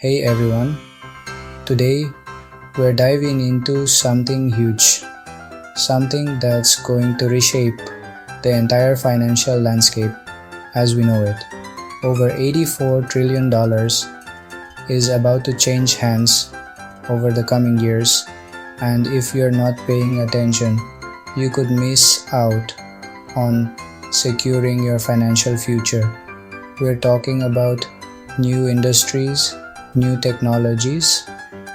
Hey everyone, today we're diving into something huge, something that's going to reshape the entire financial landscape as we know it. Over $84 trillion is about to change hands over the coming years, and if you're not paying attention, you could miss out on securing your financial future. We're talking about new industries, new technologies,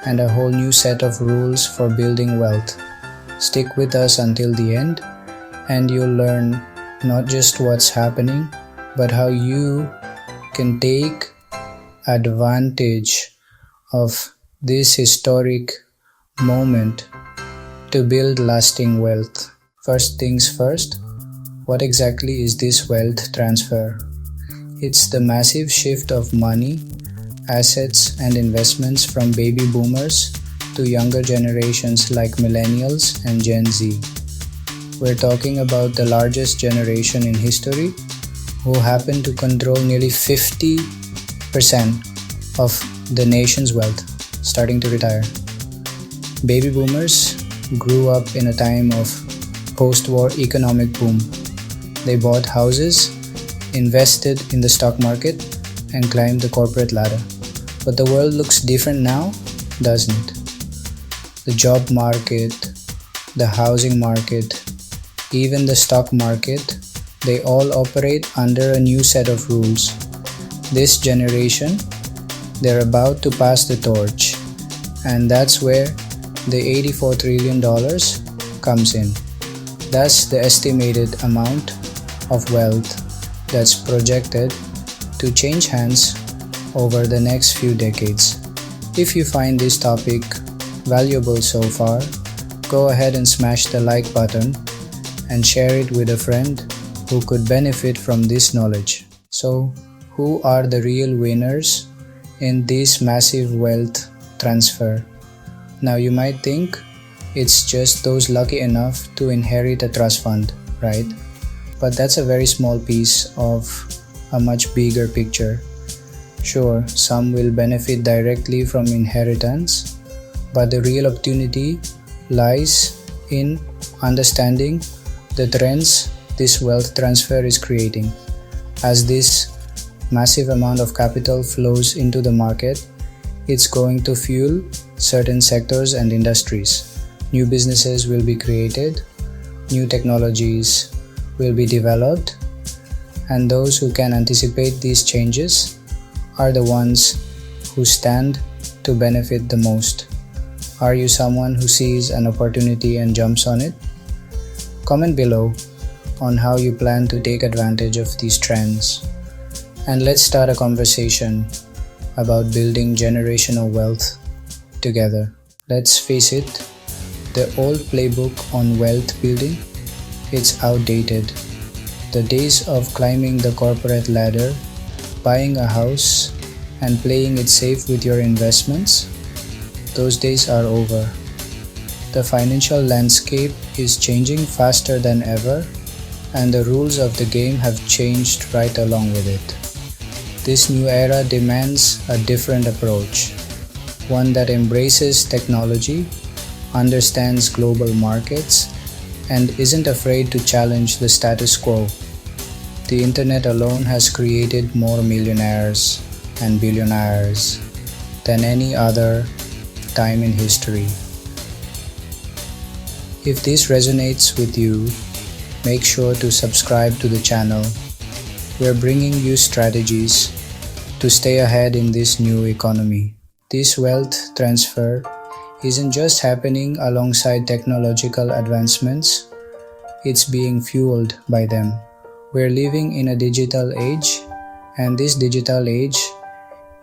and a whole new set of rules for building wealth. Stick with us until the end, and you'll learn not just what's happening, but how you can take advantage of this historic moment to build lasting wealth. First things first, what exactly is this wealth transfer? It's the massive shift of money, assets, and investments from baby boomers to younger generations like millennials and Gen Z. We're talking about the largest generation in history who happen to control nearly 50% of the nation's wealth, starting to retire. Baby boomers grew up in a time of post-war economic boom. They bought houses, invested in the stock market, and climbed the corporate ladder. But the world looks different now, doesn't it? The job market, the housing market, even the stock market, they all operate under a new set of rules. This generation, they're about to pass the torch, and that's where the $84 trillion comes in. That's the estimated amount of wealth that's projected to change hands over the next few decades. If you find this topic valuable so far, go ahead and smash the like button and share it with a friend who could benefit from this knowledge. So, who are the real winners in this massive wealth transfer? Now you might think it's just those lucky enough to inherit a trust fund, right? But that's a very small piece of a much bigger picture. Sure, some will benefit directly from inheritance, but the real opportunity lies in understanding the trends this wealth transfer is creating. As this massive amount of capital flows into the market, it's going to fuel certain sectors and industries. New businesses will be created, new technologies will be developed, and those who can anticipate these changes are the ones who stand to benefit the most. Are you someone who sees an opportunity and jumps on it? Comment below on how you plan to take advantage of these trends. And let's start a conversation about building generational wealth together. Let's face it, the old playbook on wealth building, it's outdated. The days of climbing the corporate ladder, buying a house, and playing it safe with your investments, those days are over. The financial landscape is changing faster than ever, and the rules of the game have changed right along with it. This new era demands a different approach, one that embraces technology, understands global markets, and isn't afraid to challenge the status quo. The internet alone has created more millionaires and billionaires than any other time in history. If this resonates with you, make sure to subscribe to the channel. We're bringing you strategies to stay ahead in this new economy. This wealth transfer isn't just happening alongside technological advancements, it's being fueled by them. We're living in a digital age, and this digital age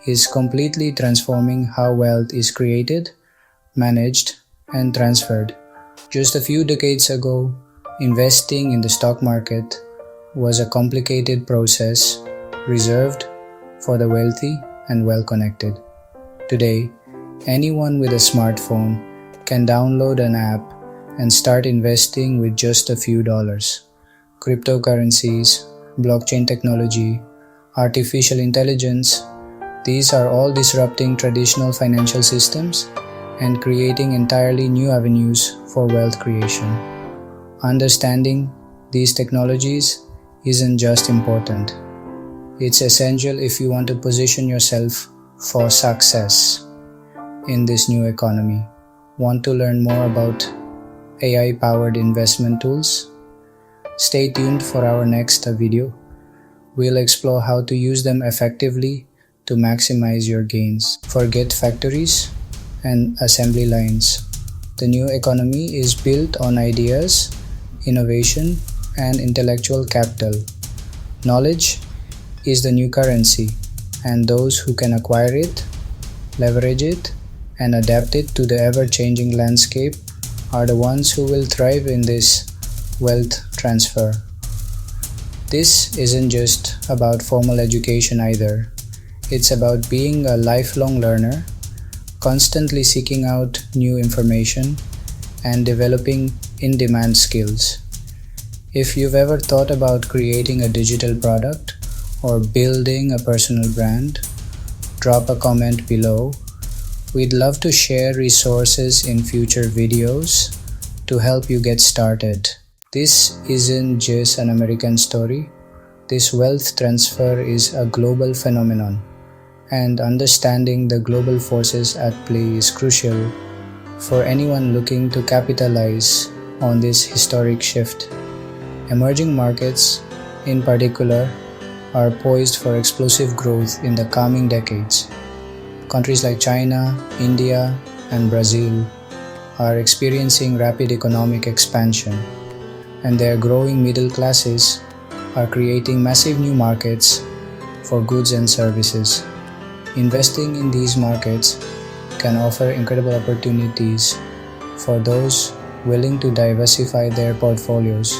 is completely transforming how wealth is created, managed, and transferred. Just a few decades ago, investing in the stock market was a complicated process reserved for the wealthy and well-connected. Today, anyone with a smartphone can download an app and start investing with just a few dollars. Cryptocurrencies, blockchain technology, artificial intelligence, These are all disrupting traditional financial systems and creating entirely new avenues for wealth creation. Understanding these technologies isn't just important, it's essential if you want to position yourself for success in this new economy. Want to learn more about AI-powered investment tools? Stay tuned for our next video. We'll explore how to use them effectively to maximize your gains. Forget factories and assembly lines. The new economy is built on ideas, innovation, and intellectual capital. Knowledge is the new currency, and those who can acquire it, leverage it, and adapt it to the ever-changing landscape are the ones who will thrive in this wealth transfer. This isn't just about formal education either. It's about being a lifelong learner, constantly seeking out new information, and developing in-demand skills. If you've ever thought about creating a digital product or building a personal brand, drop a comment below. We'd love to share resources in future videos to help you get started. This isn't just an American story. This wealth transfer is a global phenomenon, and understanding the global forces at play is crucial for anyone looking to capitalize on this historic shift. Emerging markets, in particular, are poised for explosive growth in the coming decades. Countries like China, India, and Brazil are experiencing rapid economic expansion, and their growing middle classes are creating massive new markets for goods and services. Investing in these markets can offer incredible opportunities for those willing to diversify their portfolios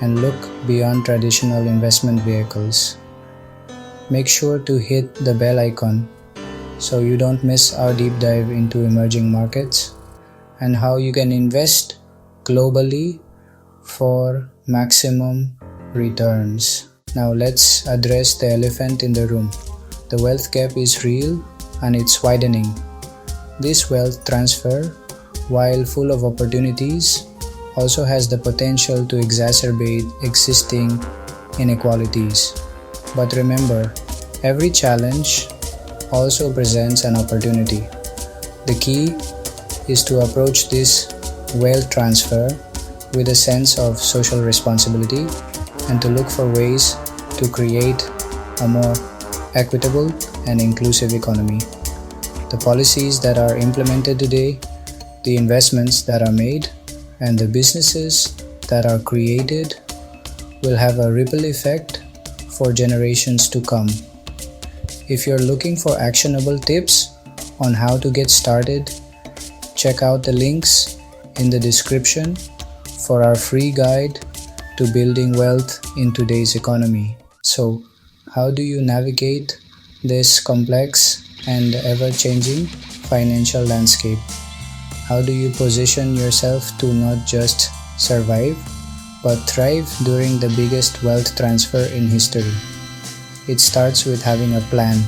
and look beyond traditional investment vehicles. Make sure to hit the bell icon so you don't miss our deep dive into emerging markets and how you can invest globally for maximum returns. Now let's address the elephant in the room. The wealth gap is real and it's widening. This wealth transfer, while full of opportunities, also has the potential to exacerbate existing inequalities. But remember, every challenge also presents an opportunity. The key is to approach this wealth transfer with a sense of social responsibility and to look for ways to create a more equitable and inclusive economy. The policies that are implemented today, the investments that are made, and the businesses that are created will have a ripple effect for generations to come. If you're looking for actionable tips on how to get started, check out the links in the description for our free guide to building wealth in today's economy. So, how do you navigate this complex and ever-changing financial landscape? How do you position yourself to not just survive, but thrive during the biggest wealth transfer in history? It starts with having a plan,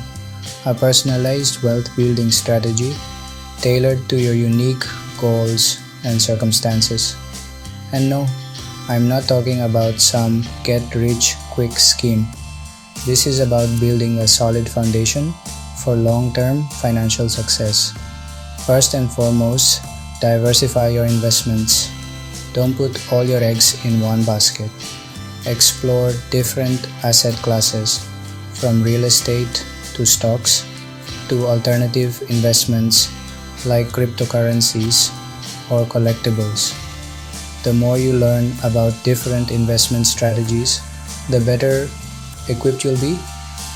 a personalized wealth building strategy tailored to your unique goals and circumstances. And no, I'm not talking about some get-rich-quick scheme. This is about building a solid foundation for long-term financial success. First and foremost, diversify your investments. Don't put all your eggs in one basket. Explore different asset classes, from real estate to stocks to alternative investments like cryptocurrencies or collectibles. The more you learn about different investment strategies, the better equipped you'll be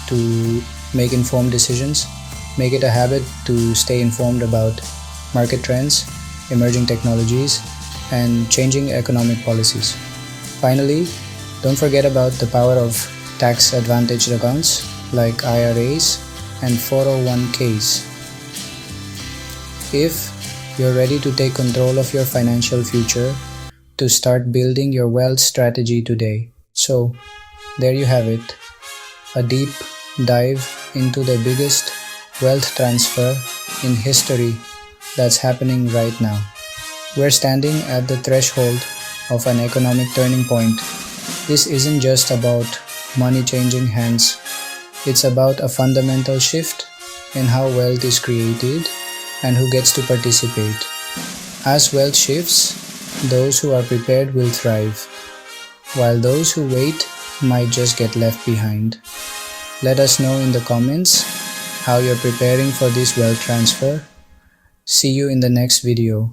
to make informed decisions. Make it a habit to stay informed about market trends, emerging technologies, and changing economic policies. Finally, don't forget about the power of tax-advantaged accounts like IRAs and 401ks. If you're ready to take control of your financial future, to start building your wealth strategy today. So, there you have it, a deep dive into the biggest wealth transfer in history that's happening right now. We're standing at the threshold of an economic turning point. This isn't just about money changing hands, it's about a fundamental shift in how wealth is created and who gets to participate. As wealth shifts, those who are prepared will thrive, while those who wait might just get left behind. Let us know in the comments how you're preparing for this wealth transfer. See you in the next video.